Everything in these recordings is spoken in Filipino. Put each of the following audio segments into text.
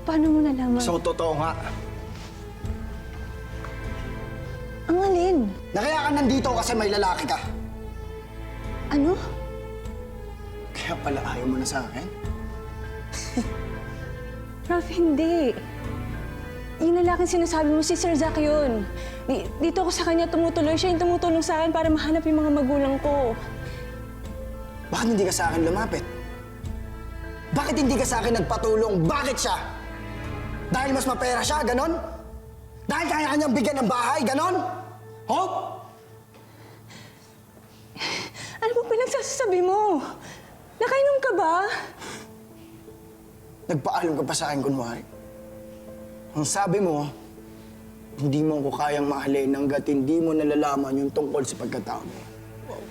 Paano mo nalaman? So, totoo nga. Ang alin? Na kaya ka nandito kasi may lalaki ka. Ano? Kaya pala ayaw mo na sa akin? Ralph, hindi. Yung lalaking sinasabi mo, si Sir Zack yun. Dito ako sa kanya tumutuloy. Siya yung tumutulong sa akin para mahanap yung mga magulang ko. Bakit hindi ka sa akin lumapit? Bakit hindi ka sa akin nagpatulong? Bakit siya? Dahil mas mapera siya, ganon? Dahil kaya kanyang bigyan ng bahay, ganon? Oh? Ano ba pinagsasabi mo? Nakainom ka ba? Nagpaalam ka pa sa akin, kunwari. Ang sabi mo, hindi mo ko kayang mahalin hanggat hindi mo nalalaman yung tungkol sa pagkatao mo. Wow.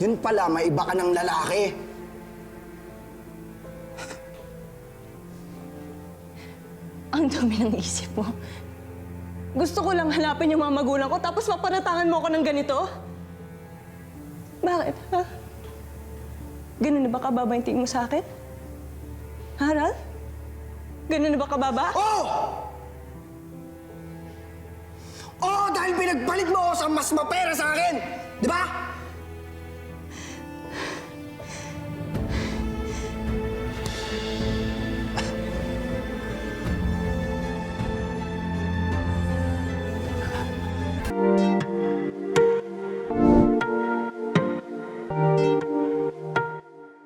Yun pala, may iba ka ng lalaki. Ang dumi ng isip mo. Gusto ko lang hanapin yung mga magulang ko tapos papanatangan mo ako ng ganito? Bakit, ha? Ganun na ba kababa yung tingin mo sa akin? Ha, Ralph? Ganun na ba kababa? Oo! Oo, dahil pinagpalit mo ako sa mas mapera sa akin! Di ba?